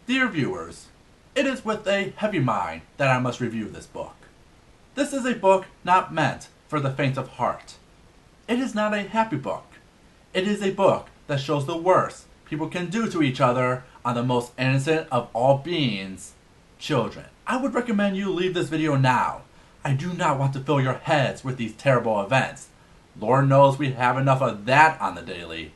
Dear viewers, it is with a heavy mind that I must review this book. This is a book not meant for the faint of heart. It is not a happy book. It is a book that shows the worst people can do to each other on the most innocent of all beings, children. I would recommend you leave this video now. I do not want to fill your heads with these terrible events. Lord knows we have enough of that on the daily.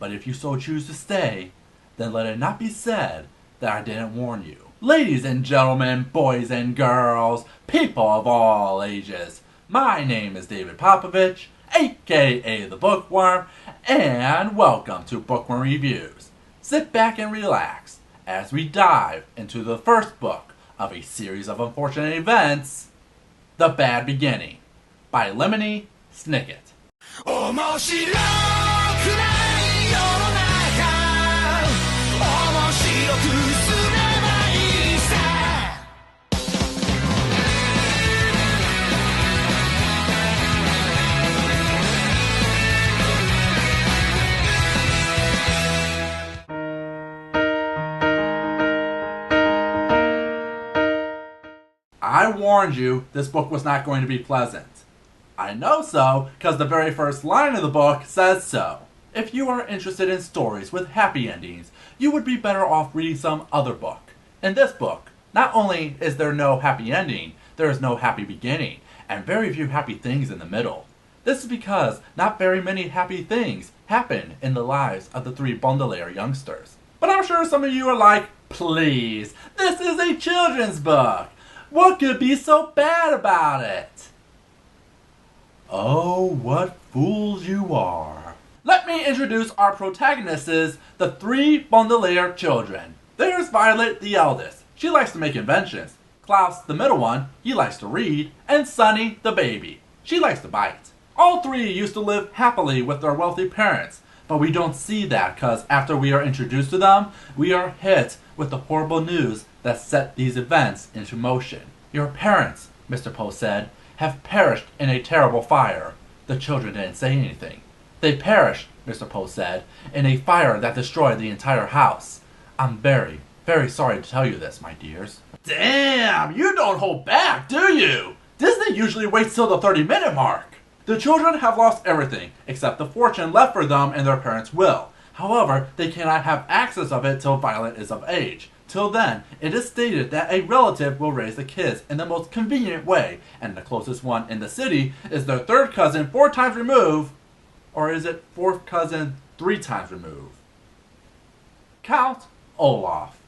But if you so choose to stay, then let it not be said that I didn't warn you. Ladies and gentlemen, boys and girls, people of all ages, my name is David Popovich, aka the Bookworm, and welcome to Bookworm Reviews. Sit back and relax as we dive into the first book of a series of unfortunate events, The Bad Beginning, by Lemony Snicket. I warned you this book was not going to be pleasant. I know so because the very first line of the book says so. If you are interested in stories with happy endings, you would be better off reading some other book. In this book, not only is there no happy ending, there is no happy beginning, and very few happy things in the middle. This is because not very many happy things happen in the lives of the three Baudelaire youngsters. But I'm sure some of you are like, please, this is a children's book. What could be so bad about it? Oh, what fools you are. Let me introduce our protagonists, the three Baudelaire children. There's Violet, the eldest. She likes to make inventions. Klaus, the middle one, he likes to read. And Sunny, the baby. She likes to bite. All three used to live happily with their wealthy parents. But we don't see that because after we are introduced to them, we are hit with the horrible news that set these events into motion. Your parents, Mr. Poe said, have perished in a terrible fire. The children didn't say anything. They perished, Mr. Poe said, in a fire that destroyed the entire house. I'm very, very sorry to tell you this, my dears. Damn, you don't hold back, do you? Disney usually waits till the 30-minute mark. The children have lost everything, except the fortune left for them in their parents' will. However, they cannot have access of it till Violet is of age. Till then, it is stated that a relative will raise the kids in the most convenient way, and the closest one in the city is their third cousin 4 times removed, or is it fourth cousin 3 times removed? Count Olaf,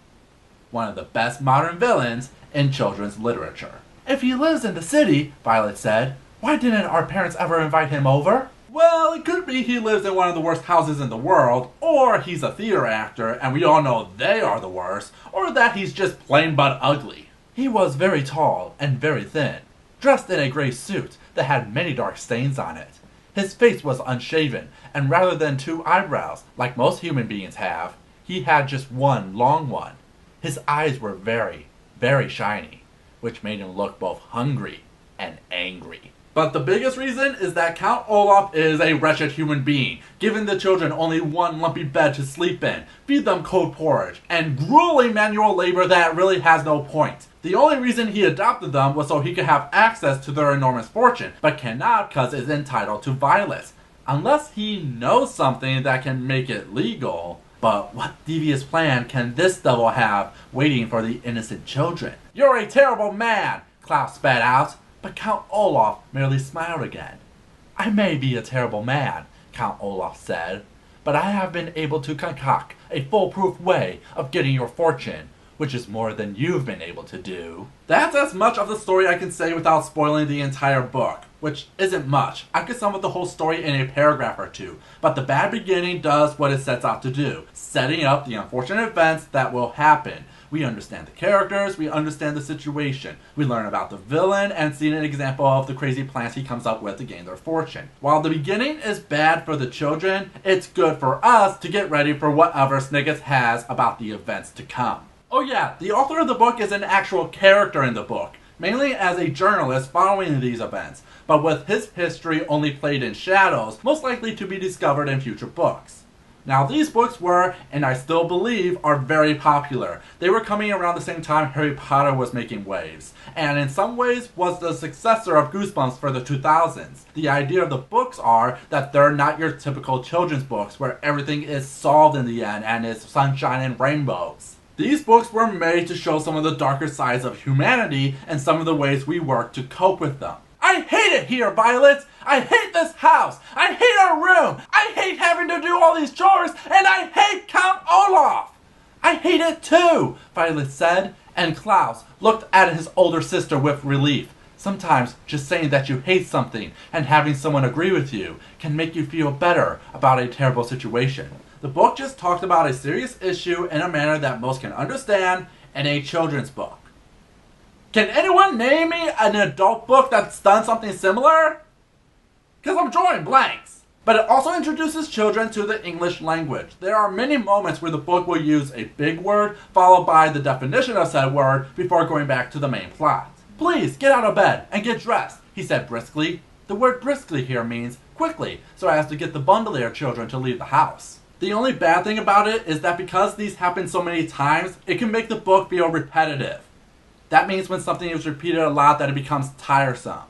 one of the best modern villains in children's literature. If he lives in the city, Violet said, why didn't our parents ever invite him over? Well, it could be he lives in one of the worst houses in the world, or he's a theater actor and we all know they are the worst, or that he's just plain but ugly. He was very tall and very thin, dressed in a gray suit that had many dark stains on it. His face was unshaven, and rather than 2 eyebrows, like most human beings have, he had just one long one. His eyes were very, very shiny, which made him look both hungry and angry. But the biggest reason is that Count Olaf is a wretched human being, giving the children only one lumpy bed to sleep in, feed them cold porridge, and grueling manual labor that really has no point. The only reason he adopted them was so he could have access to their enormous fortune, but cannot because it's entitled to Violet. Unless he knows something that can make it legal. But what devious plan can this devil have waiting for the innocent children? You're a terrible man, Klaus spat out. But Count Olaf merely smiled again. I may be a terrible man, Count Olaf said, but I have been able to concoct a foolproof way of getting your fortune, which is more than you've been able to do. That's as much of the story I can say without spoiling the entire book, which isn't much. I could sum up the whole story in a paragraph or two, but The Bad Beginning does what it sets out to do, setting up the unfortunate events that will happen. We understand the characters, we understand the situation. We learn about the villain and see an example of the crazy plans he comes up with to gain their fortune. While the beginning is bad for the children, it's good for us to get ready for whatever Snicket has about the events to come. Oh yeah, the author of the book is an actual character in the book, mainly as a journalist following these events, but with his history only played in shadows, most likely to be discovered in future books. Now these books were, and I still believe, are very popular. They were coming around the same time Harry Potter was making waves, and in some ways was the successor of Goosebumps for the 2000s. The idea of the books are that they're not your typical children's books where everything is solved in the end and is sunshine and rainbows. These books were made to show some of the darker sides of humanity and some of the ways we work to cope with them. I hate it here, Violet! I hate this house! I hate our room! I hate having to do all these chores! And I hate Count Olaf! I hate it too, Violet said, and Klaus looked at his older sister with relief. Sometimes just saying that you hate something and having someone agree with you can make you feel better about a terrible situation. The book just talked about a serious issue in a manner that most can understand in a children's book. Can anyone name me an adult book that's done something similar? Because I'm drawing blanks. But it also introduces children to the English language. There are many moments where the book will use a big word followed by the definition of said word before going back to the main plot. Please get out of bed and get dressed, he said briskly. The word briskly here means quickly, so as to get the Bundelair children to leave the house. The only bad thing about it is that because these happen so many times, it can make the book feel repetitive. That means when something is repeated a lot that it becomes tiresome.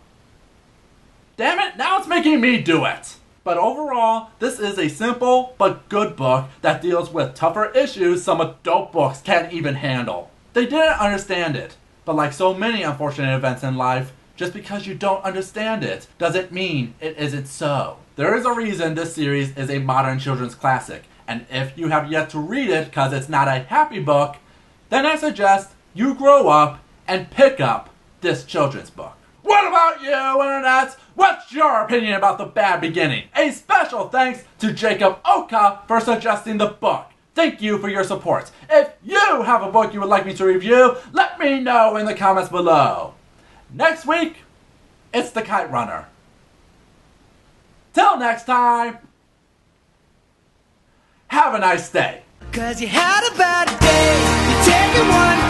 Damn it, now it's making me do it! But overall, this is a simple but good book that deals with tougher issues some adult books can't even handle. They didn't understand it, but like so many unfortunate events in life, just because you don't understand it doesn't mean it isn't so. There is a reason this series is a modern children's classic, and if you have yet to read it because it's not a happy book, then I suggest you grow up and pick up this children's book. What about you, Internet? What's your opinion about The Bad Beginning? A special thanks to Jacob Oka for suggesting the book. Thank you for your support. If you have a book you would like me to review, let me know in the comments below. Next week, it's The Kite Runner. Till next time, have a nice day. 'Cause you had a bad day, you take it one